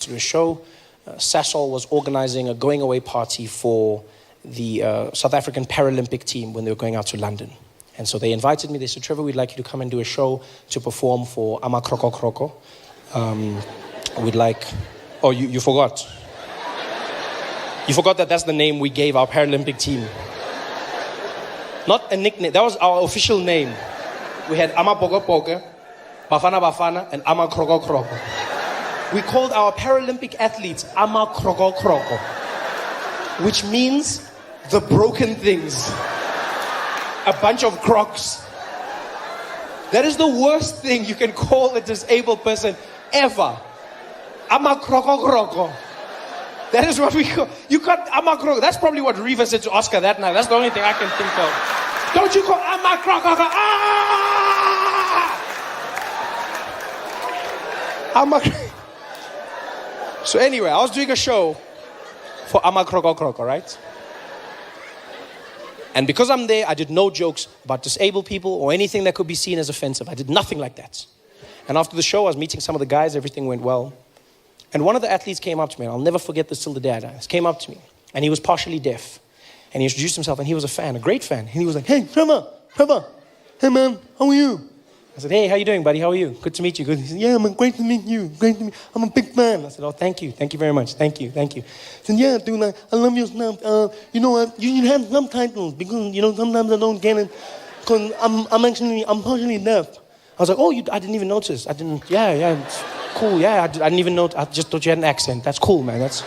to a show. Sasol was organizing a going-away party for the South African Paralympic team when they were going out to London. And so they invited me. They said, Trevor, we'd like you to come and do a show to perform for Croco. We'd like... Oh, you forgot. You forgot that that's the name we gave our Paralympic team. Not a nickname. That was our official name. We had Pogo, Bafana, and Croco. We called our Paralympic athletes Croco, which means the broken things. A bunch of crocs. That is the worst thing you can call a disabled person ever. Croco. That is what we call. You got Croco. That's probably what Reva said to Oscar that night. That's the only thing I can think of. Don't you call Croco? So anyway, I was doing a show for Croco, right? And because I'm there, I did no jokes about disabled people or anything that could be seen as offensive. I did nothing like that. And after the show, I was meeting some of the guys. Everything went well. And one of the athletes came up to me. And I'll never forget this till the day I die. He came up to me. And he was partially deaf. And he introduced himself. And he was a fan, a great fan. And he was like, hey, Trevor. Hey, man, how are you? I said, hey, how you doing, buddy? How are you? Good to meet you. Good. He said, yeah, man, great to meet you. Great to meet you. I'm a big fan. I said, oh, thank you. Thank you very much. Thank you. He said, yeah, dude, I love your stuff. You know what? You have subtitles because, sometimes I don't get it. Because I'm partially deaf. I was like, oh, I didn't even notice. Yeah, it's cool. Yeah, I didn't even know. I just thought you had an accent. That's cool, man. That's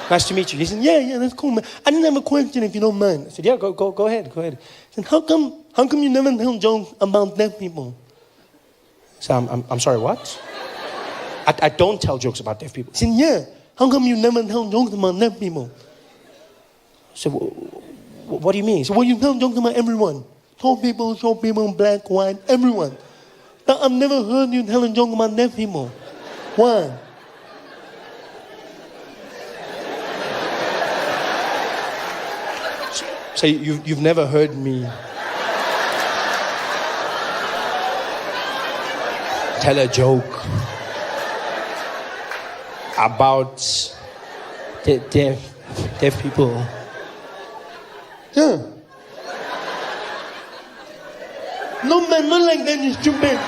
nice to meet you. He said, yeah, that's cool, man. I didn't have a question if you don't mind. I said, yeah, go ahead. He said, how come you never tell jokes about deaf people? So I'm sorry, what? I don't tell jokes about deaf people. He said, yeah, how come you never tell jokes about deaf people? So what do you mean? He said, well, you tell jokes about everyone. Tall people, short people, black, white, everyone. But I've never heard you tell a joke about deaf people. Why? So you've never heard me tell a joke about deaf people? Yeah. No, man, not like that, you stupid.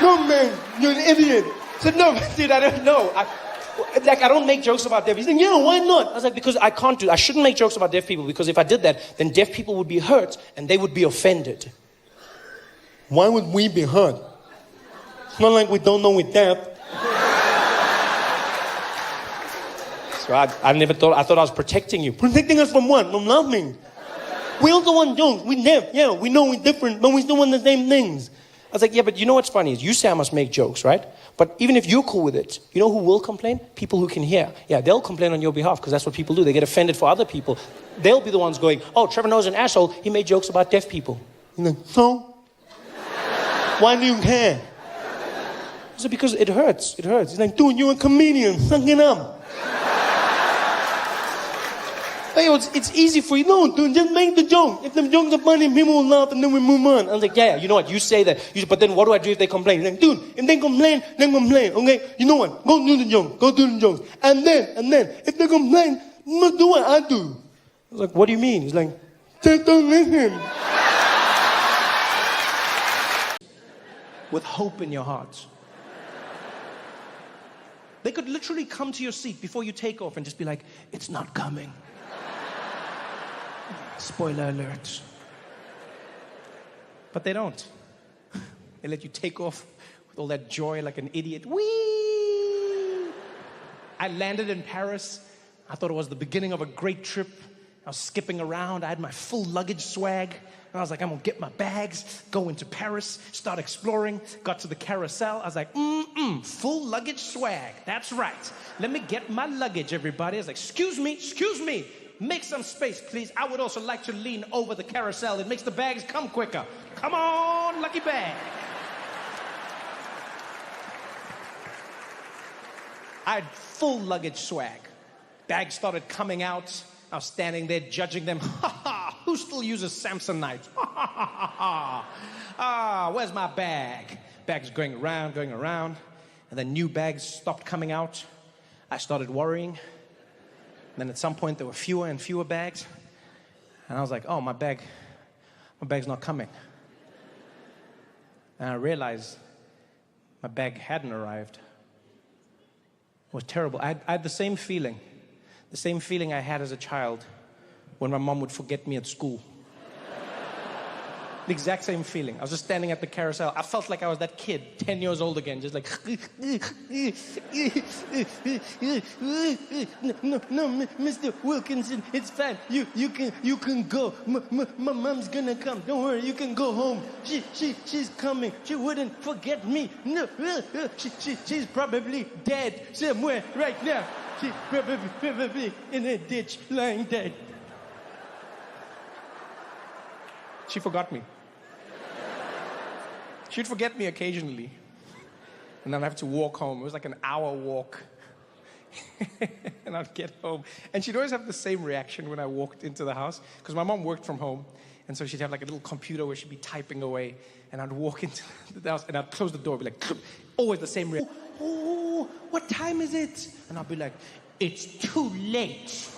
No, man, you're an idiot. I said, no, dude, I don't know. I don't make jokes about deaf people. He said, yeah, why not? I was like, because I shouldn't make jokes about deaf people, because if I did that, then deaf people would be hurt and they would be offended. Why would we be hurt? It's not like we don't know we're deaf. So I thought I was protecting you. Protecting us from what? From laughing. We also want jokes. We're deaf. Yeah, we know we're different, but we still want the same things. I was like, yeah, but you know what's funny is you say I must make jokes, right? But even if you're cool with it, you know who will complain? People who can hear. Yeah, they'll complain on your behalf because that's what people do. They get offended for other people. They'll be the ones going, oh, Trevor Noah's an asshole. He made jokes about deaf people. You're like, so? Why do you care? I said, because it hurts. It hurts. He's like, dude, you're a comedian. Suck it up. Hey, it's easy for you. No, dude, just make the joke. If the jokes are funny, people will laugh and then we move on. I was like, yeah, you know what? You say that. But then what do I do if they complain? He's like, dude, if they complain, then complain. Okay? You know what? Go do the joke. Go do the jokes. And then, if they complain, must do what I do. I was like, what do you mean? He's like, just don't listen. With hope in your heart. They could literally come to your seat before you take off and just be like, it's not coming. Spoiler alert. But they don't. They let you take off with all that joy like an idiot. Whee! I landed in Paris. I thought it was the beginning of a great trip. I was skipping around. I had my full luggage swag. And I was like, I'm going to get my bags, go into Paris, start exploring. Got to the carousel. I was like, full luggage swag. That's right. Let me get my luggage, everybody. I was like, excuse me. Make some space, please. I would also like to lean over the carousel. It makes the bags come quicker. Come on, lucky bag. I had full luggage swag. Bags started coming out. I was standing there judging them. Who still uses Samsonite? Where's my bag? Bags going around. And then new bags stopped coming out. I started worrying. And then at some point, there were fewer and fewer bags. And I was like, oh, my bag's not coming. And I realized my bag hadn't arrived. It was terrible. I had the same feeling I had as a child when my mom would forget me at school. The exact same feeling. I was just standing at the carousel. I felt like I was that kid, 10 years old again, just like... No, Mr. Wilkinson, it's fine. You can go. My mom's gonna come. Don't worry, you can go home. She's coming. She wouldn't forget me. No, she's probably dead somewhere right now. She's probably in a ditch, lying dead. She forgot me. She'd forget me occasionally. And then I'd have to walk home. It was like an hour walk. And I'd get home. And she'd always have the same reaction when I walked into the house. Because my mom worked from home. And so she'd have like a little computer where she'd be typing away. And I'd walk into the house and I'd close the door. Be like, always the same reaction. Oh, what time is it? And I'd be like, it's too late.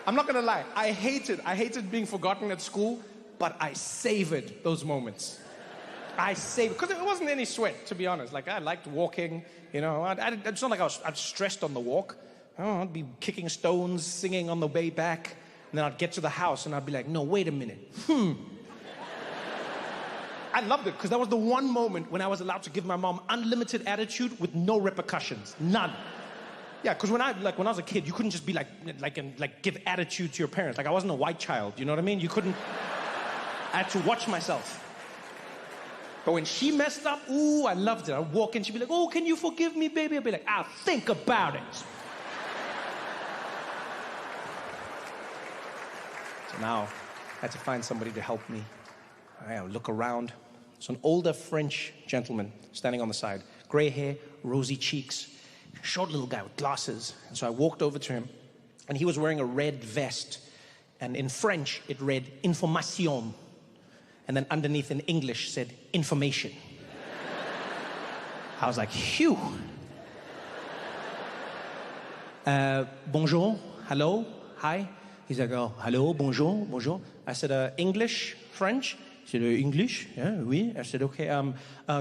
I'm not gonna lie, I hated being forgotten at school, but I savored those moments. Because it wasn't any sweat, to be honest. Like, I liked walking, you know. It's not like I was stressed on the walk. Oh, I'd be kicking stones, singing on the way back, and then I'd get to the house and I'd be like, no, wait a minute. I loved it, because that was the one moment when I was allowed to give my mom unlimited attitude with no repercussions. None. Yeah, because when I was a kid, you couldn't just be like give attitude to your parents. Like, I wasn't a white child, you know what I mean? You couldn't. I had to watch myself. But when she messed up, ooh, I loved it. I'd walk in, she'd be like, oh, can you forgive me, baby? I'd be like, I'll think about it. So now, I had to find somebody to help me. I look around. It's an older French gentleman standing on the side. Gray hair, rosy cheeks. Short little guy with glasses. And so I walked over to him, and he was wearing a red vest. And in French, it read, information. And then underneath in English said, information. I was like, phew. Bonjour, hello, hi. He's like, oh, hello, bonjour, bonjour. I said, English, French? He said, English? Yeah, oui. I said, okay,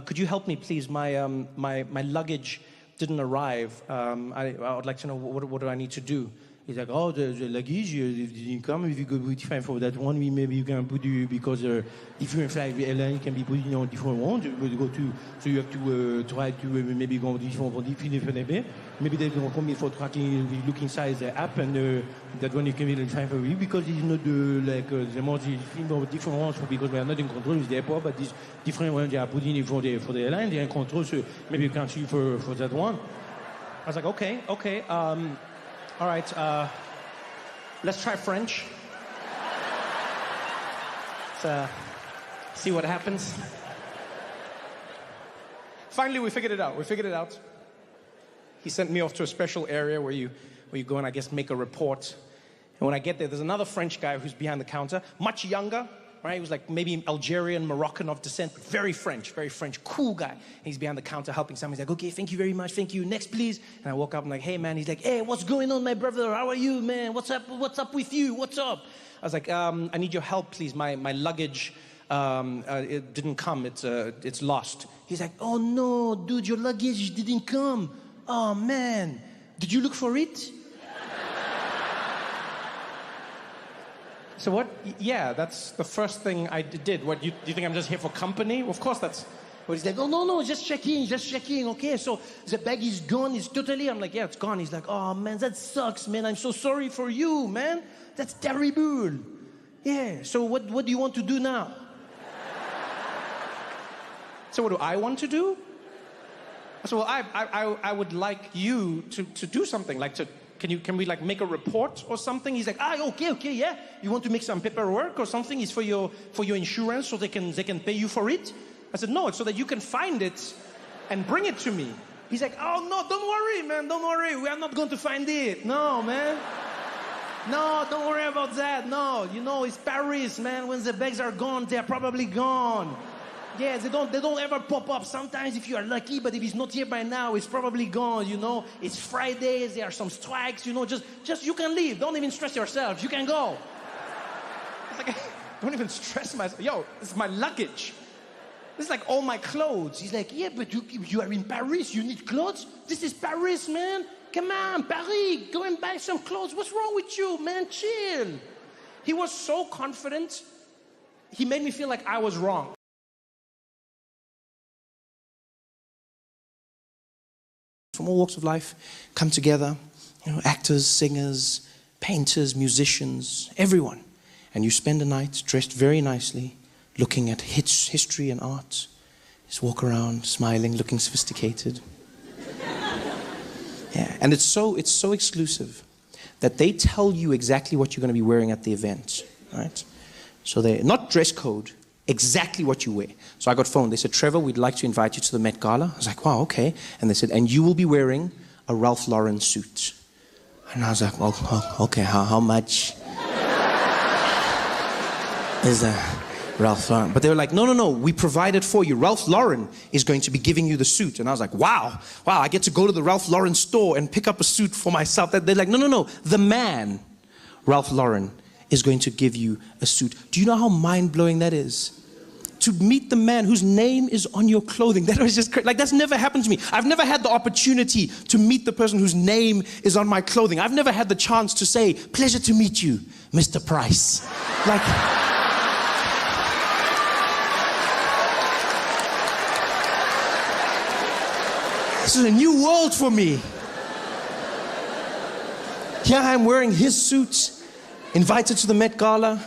could you help me, please? My luggage didn't arrive. I would like to know, what do I need to do? He's like, oh, the luggage didn't come. If you go fine for that one, maybe you can put you, because different flight airline can be put on different ones. So you have to try to maybe go on different. Maybe they will come for tracking, look inside the app, and that one you can be fine for you, because it's not the more different ones, because we are not in control with the airport, but these different ones they are putting for the airline, they are in control, so maybe you can see for that one. I was like, okay. All right, let's try French. Let's see what happens. Finally, we figured it out. He sent me off to a special area where you go and, I guess, make a report. And when I get there's another French guy who's behind the counter, much younger, right? He was like maybe Algerian, Moroccan of descent, but very French, cool guy. And he's behind the counter helping someone. He's like, okay, thank you very much, thank you. Next, please. And I walk up and I'm like, hey, man. He's like, hey, what's going on, my brother? How are you, man? What's up with you? What's up? I was like, I need your help, please. My luggage, it didn't come. It's lost. He's like, oh, no, dude, your luggage didn't come. Oh, man. Did you look for it? So what? Yeah, that's the first thing I did. What, do you think I'm just here for company? Of course that's... But he's like, oh, no, just checking. Okay, so the bag is gone. It's totally... I'm like, yeah, it's gone. He's like, oh, man, that sucks, man. I'm so sorry for you, man. That's terrible. Yeah, so what do you want to do now? So what do I want to do? I said, well, I would like you to do something, like to... Can we like make a report or something? He's like, okay, yeah. You want to make some paperwork or something? It's for your insurance, so they can pay you for it. I said, no, it's so that you can find it and bring it to me. He's like, oh no, don't worry, man, don't worry. We are not going to find it. No, man. No, don't worry about that. No, it's Paris, man. When the bags are gone, they are probably gone. Yeah, they don't ever pop up. Sometimes if you are lucky, but if he's not here by now, it's probably gone, you know. It's Fridays, there are some strikes, you know. Just you can leave. Don't even stress yourself. You can go. It's like, don't even stress myself. Yo, this is my luggage. This is like all my clothes. He's like, yeah, but you are in Paris. You need clothes? This is Paris, man. Come on, Paris. Go and buy some clothes. What's wrong with you, man? Chill. He was so confident. He made me feel like I was wrong. From all walks of life come together, you know, actors, singers, painters, musicians, everyone. And you spend a night dressed very nicely, looking at history and art. Just walk around, smiling, looking sophisticated. Yeah, and it's so exclusive that they tell you exactly what you're going to be wearing at the event, right? So they not dress code, exactly what you wear. So I got phoned. They said, Trevor, we'd like to invite you to the Met Gala. I was like, wow, okay. And they said, and you will be wearing a Ralph Lauren suit. And I was like, oh, okay, how much is Ralph Lauren? But they were like, no, we provided for you. Ralph Lauren is going to be giving you the suit. And I was like, wow, I get to go to the Ralph Lauren store and pick up a suit for myself. They're like, no, the man, Ralph Lauren, is going to give you a suit. Do you know how mind-blowing that is? To meet the man whose name is on your clothing. That was just crazy. Like, that's never happened to me. I've never had the opportunity to meet the person whose name is on my clothing. I've never had the chance to say, pleasure to meet you, Mr. Price. Like, this is a new world for me. Here I am wearing his suit, invited to the Met Gala.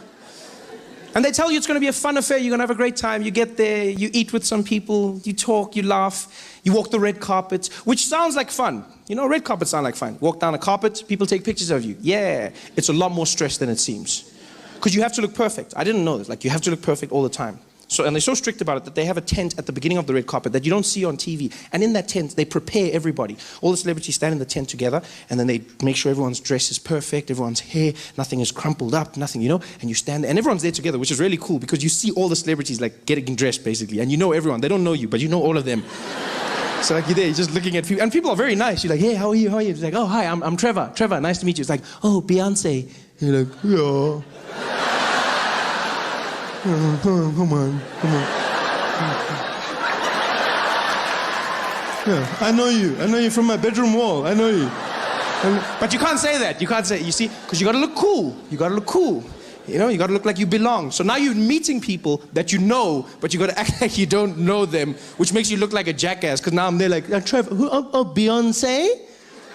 And they tell you it's going to be a fun affair, you're going to have a great time. You get there, you eat with some people, you talk, you laugh, you walk the red carpet, which sounds like fun. You know, red carpets sound like fun. Walk down a carpet, people take pictures of you. Yeah, it's a lot more stress than it seems. Because you have to look perfect. I didn't know this. Like, you have to look perfect all the time. So, and they're so strict about it that they have a tent at the beginning of the red carpet that you don't see on TV. And in that tent, they prepare everybody. All the celebrities stand in the tent together, and then they make sure everyone's dress is perfect, everyone's hair, nothing is crumpled up, nothing, you know, and you stand there, and everyone's there together, which is really cool because you see all the celebrities like getting dressed basically, and you know everyone. They don't know you, but you know all of them. So like you're there, you're just looking at people, and people are very nice. You're like, hey, how are you? It's like, oh, hi, I'm Trevor. Trevor, nice to meet you. It's like, oh, Beyonce. You're like, yeah. Come on. Yeah, I know you from my bedroom wall. I know you. But you can't say that. You see, because you got to look cool. You know, you got to look like you belong. So now you're meeting people that you know, but you got to act like you don't know them, which makes you look like a jackass. Because now I'm there like, Trevor, who? Oh, Beyonce?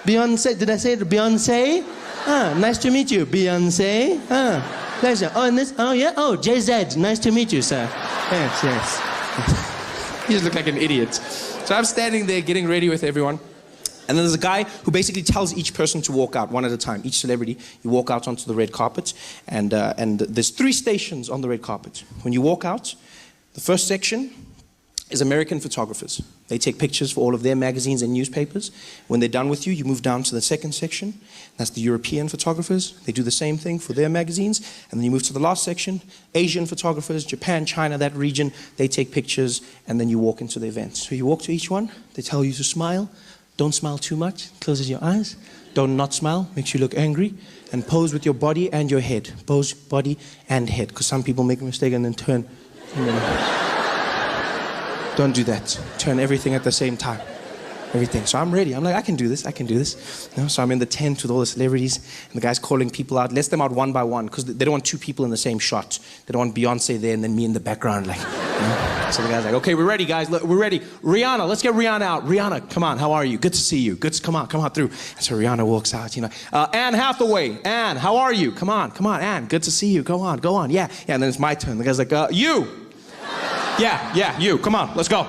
Beyonce? Did I say it? Beyonce? Nice to meet you, Beyonce. Pleasure. Oh, and this? Oh, yeah? Oh, JZ. Nice to meet you, sir. Yes. You just look like an idiot. So I'm standing there getting ready with everyone. And then there's a guy who basically tells each person to walk out one at a time. Each celebrity, you walk out onto the red carpet. And there's 3 stations on the red carpet. When you walk out, the first section is American photographers. They take pictures for all of their magazines and newspapers. When they're done with you, you move down to the second section. That's the European photographers. They do the same thing for their magazines. And then you move to the last section, Asian photographers, Japan, China, that region. They take pictures, and then you walk into the event. So you walk to each one. They tell you to smile. Don't smile too much. Closes your eyes. Don't not smile. Makes you look angry. And pose with your body and your head. Pose body and head. Because some people make a mistake and then turn. Don't do that. Turn everything at the same time. Everything. So I'm ready. I'm like, I can do this. You know, so I'm in the tent with all the celebrities, and the guy's calling people out. Lets them out one by one, because they don't want 2 people in the same shot. They don't want Beyonce there and then me in the background. Like, you know? So the guy's like, okay, we're ready, guys. Look, we're ready. Rihanna, let's get Rihanna out. Rihanna, come on. How are you? Good to see you. Come on through. And so Rihanna walks out. You know, Anne Hathaway. Anne, how are you? Come on, Anne. Good to see you. Go on. Yeah. And then it's my turn. The guy's like, you. Yeah, you. Come on, let's go.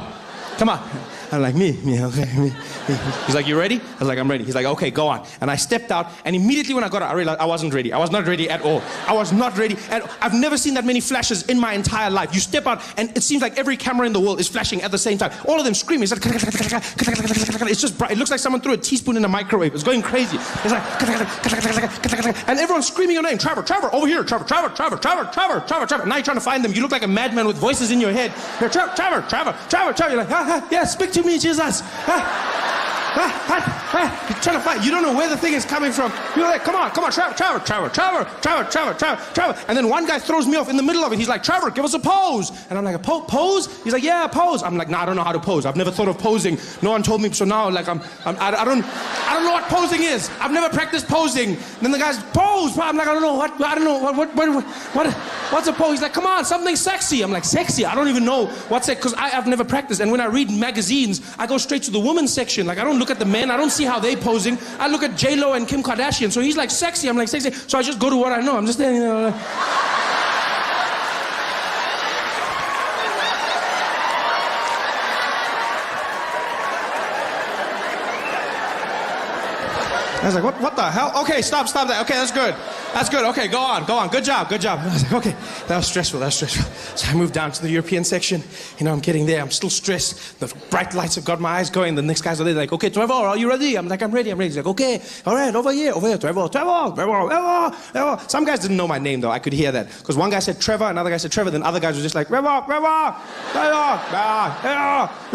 Come on. I'm like, me, okay, me. He's like, you ready? I was like, I'm ready. He's like, okay, go on. And I stepped out, and immediately when I got out, I realized I wasn't ready. I was not ready at all. I was not ready. And I've never seen that many flashes in my entire life. You step out, and it seems like every camera in the world is flashing at the same time. All of them screaming. It's like, it's just bright. It looks like someone threw a teaspoon in a microwave. It's going crazy. It's like, and everyone's screaming your name. Trevor, Trevor, over here. Trevor, Trevor, Trevor, Trevor, Trevor, Trevor, Trevor. Now you're trying to find them. You look like a madman with voices in your head. You're Trevor, Trevor, Trevor, Trevor, Trevor. You're like, yeah, speak to me, Jesus. You're trying to fight. You don't know where the thing is coming from. You're like, come on, Trevor, Trevor, Trevor, Trevor, Trevor, Trevor, Trevor, Trevor. And then one guy throws me off in the middle of it. He's like, Trevor, give us a pose. And I'm like, a pose? He's like, yeah, pose. I'm like, nah, I don't know how to pose. I've never thought of posing. No one told me. So now, like, I don't know what posing is. I've never practiced posing. And then the guy's pose. I'm like, I don't know what's a pose? He's like, come on, something sexy. I'm like, sexy? I don't even know what's it, because I've never practiced. And when I read magazines, I go straight to the women's section. Like, I don't look at the men. I don't see how they posing. I look at J-Lo and Kim Kardashian. So he's like, sexy. I'm like, sexy. So I just go to what I know. I'm just standing there. I was like, what the hell? Okay, stop that. Okay, that's good. Okay, go on. Good job. I was like, okay, that was stressful. So I moved down to the European section. You know, I'm getting there. I'm still stressed. The bright lights have got my eyes going. The next guys are there like, okay, Trevor, are you ready? I'm like, I'm ready. He's like, okay, all right, over here, Trevor. Some guys didn't know my name, though. I could hear that. Because one guy said Trevor, another guy said Trevor, then other guys were just like, Trevor.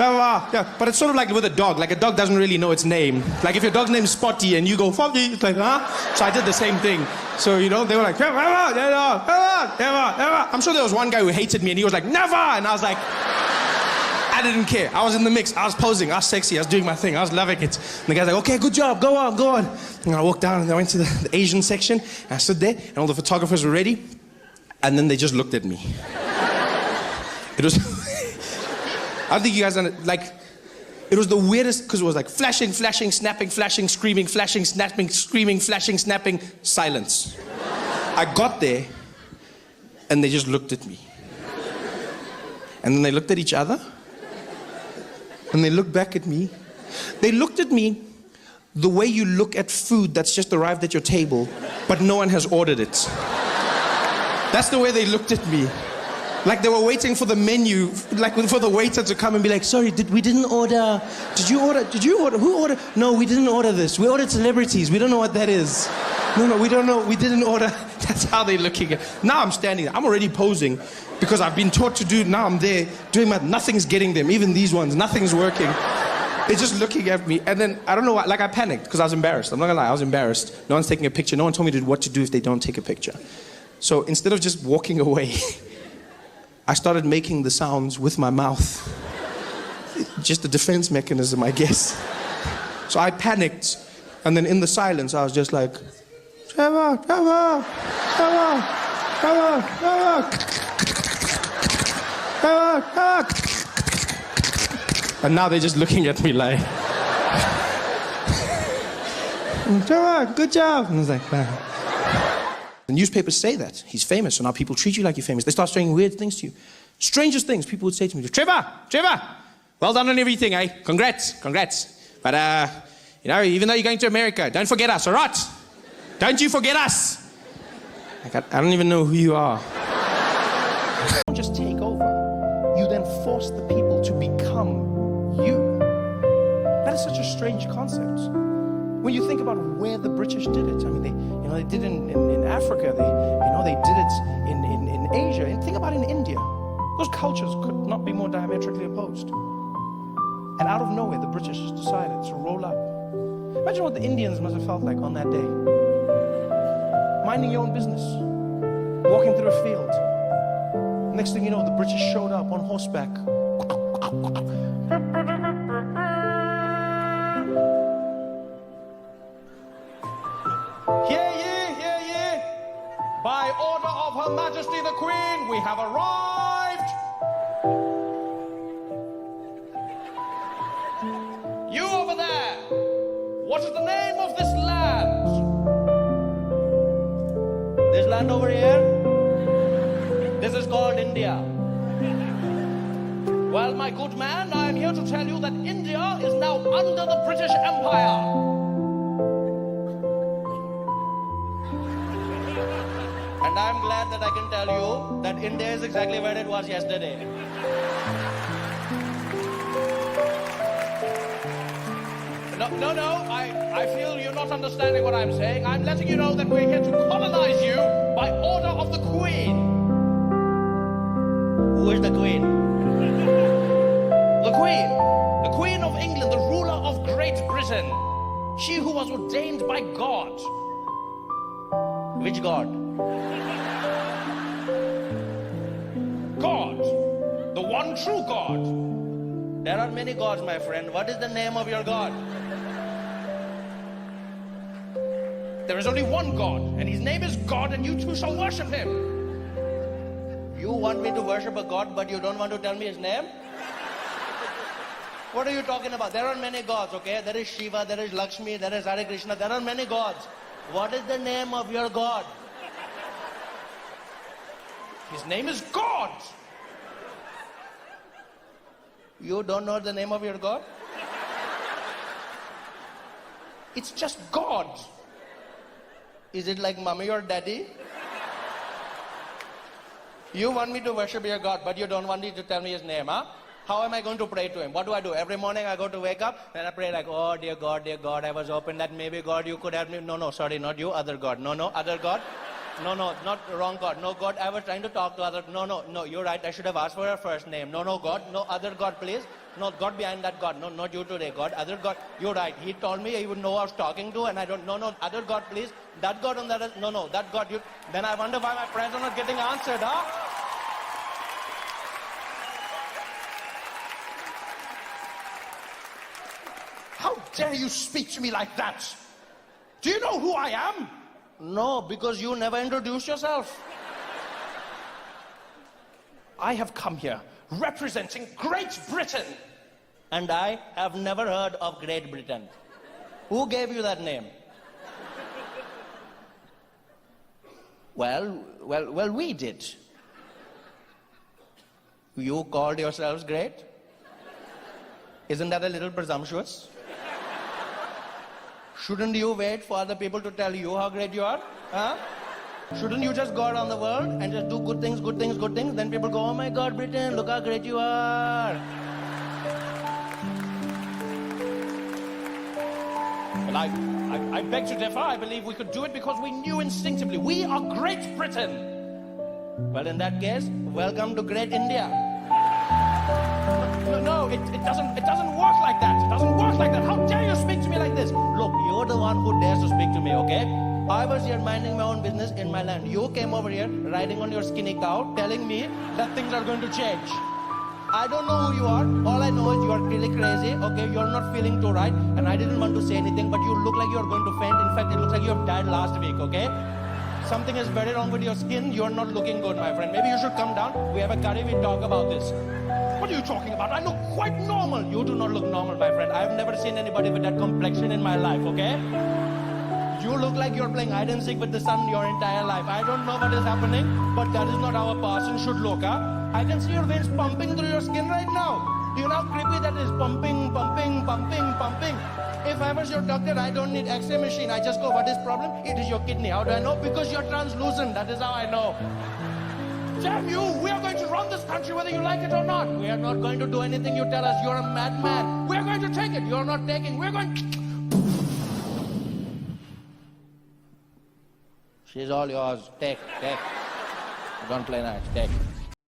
Yeah, but it's sort of like with a dog. Like, a dog doesn't really know its name. Like, if your dog's name is Spotty and you go, Spotty, it's like, huh? So I did the same thing. So, you know, they were like, Trevor. I'm sure there was one guy who hated me and he was like, never! And I was like, I didn't care. I was in the mix. I was posing. I was sexy. I was doing my thing. I was loving it. And the guy's like, okay, good job. Go on. And I walked down and I went to the Asian section. And I stood there and all the photographers were ready. And then they just looked at me. It was... I don't think you guys like... It was the weirdest, because it was like flashing, snapping, flashing, screaming, flashing, snapping, screaming, flashing, snapping, silence. I got there, and they just looked at me. And then they looked at each other, and they looked back at me. They looked at me the way you look at food that's just arrived at your table, but no one has ordered it. That's the way they looked at me. Like they were waiting for the menu, like for the waiter to come and be like, sorry, we didn't order. Did you order? Who ordered? No, we didn't order this. We ordered celebrities. We don't know what that is. No, we don't know. We didn't order. That's how they're looking at. Now I'm standing there. I'm already posing because I've been taught to do. Now I'm there doing nothing's getting them. Even these ones, nothing's working. They're just looking at me. And then, I don't know, like I panicked because I was embarrassed. I'm not gonna lie, I was embarrassed. No one's taking a picture. No one told me what to do if they don't take a picture. So instead of just walking away, I started making the sounds with my mouth. Just a defense mechanism, I guess. So I panicked, and then in the silence, I was just like, Trevor. And now they're just looking at me like, Trevor, good job. And I was like, man. The newspapers say that. He's famous, so now people treat you like you're famous. They start saying weird things to you. Strangest things people would say to me. Trevor, well done on everything, eh? Congrats. But, you know, even though you're going to America, don't forget us, all right? Don't you forget us. Like, I don't even know who you are. You don't just take over. You then force the people to become you. That is such a strange concept. When you think about where the British did it, I mean, they did it in Africa, they did it in Asia, and think about it in India. Those cultures could not be more diametrically opposed. And out of nowhere, the British just decided to roll up. Imagine what the Indians must have felt like on that day. Minding your own business, walking through a field. Next thing you know, the British showed up on horseback. By order of Her Majesty the Queen, we have arrived. You over there, what is the name of this land? This land over here? This is called India. Well, my good man, I am here to tell you that India is now under the British Empire. And I'm glad that I can tell you that India is exactly where it was yesterday. No, I feel you're not understanding what I'm saying. I'm letting you know that we're here to colonize you by order of the Queen. Who is the Queen? The Queen. The Queen of England, the ruler of Great Britain. She who was ordained by God. Which God? God. The one true God. There are many gods, my friend. What is the name of your God? There is only one God, and his name is God, and you too shall worship him. You want me to worship a God, but you don't want to tell me his name? What are you talking about? There are many gods, okay? There is Shiva, there is Lakshmi, there is Hare Krishna, there are many gods. What is the name of your God? His name is God. You don't know the name of your God? It's just God. Is it like mommy or daddy? You want me to worship your God, but you don't want me to tell me his name, huh? How am I going to pray to him? What do I do? Every morning I go to wake up and I pray like, oh, dear God, I was hoping that maybe God, you could help me. No, sorry, not you, other God. No, other God. No, not wrong God. No, God, I was trying to talk to other. No, you're right. I should have asked for her first name. No, God. No, other God, please. No, God behind that God. No, not you today, God. Other God. You're right. He told me he would know who I was talking to, and I don't. No, other God, please. That God on that. No, that God. You. Then I wonder why my prayers are not getting answered, huh? How dare you speak to me like that? Do you know who I am? No, because you never introduced yourself. I have come here representing Great Britain. And I have never heard of Great Britain. Who gave you that name? Well, we did. You called yourselves great? Isn't that a little presumptuous? Shouldn't you wait for other people to tell you how great you are? Huh? Shouldn't you just go around the world and just do good things? Then people go, oh my God, Britain, look how great you are. Well, I beg to differ. I believe we could do it because we knew instinctively. We are Great Britain. Well, in that case, welcome to Great India. No, it doesn't work like that. It doesn't work like that. How dare you speak to me like this? Look, you're the one who dares to speak to me, okay? I was here minding my own business in my land. You came over here riding on your skinny cow, telling me that things are going to change. I don't know who you are. All I know is you are really crazy, okay? You're not feeling too right, and I didn't want to say anything, but you look like you're going to faint. In fact, it looks like you have died last week, okay? Something is very wrong with your skin. You're not looking good, my friend. Maybe you should come down. We have a curry, we talk about this. What are you talking about? I look quite normal. You do not look normal, my friend. I have never seen anybody with that complexion in my life, okay? You look like you're playing hide and seek with the sun your entire life. I don't know what is happening, but that is not how a person should look, huh? I can see your veins pumping through your skin right now. Do you know how creepy that is? Pumping. If I was your doctor, I don't need X-ray machine. I just go, what is problem? It is your kidney. How do I know? Because you're translucent. That is how I know. Damn you, we are going to run this country whether you like it or not. We are not going to do anything you tell us. You're a madman. We are going to take it. You're not taking. We're going... She's all yours. Take. Don't play nice. Take.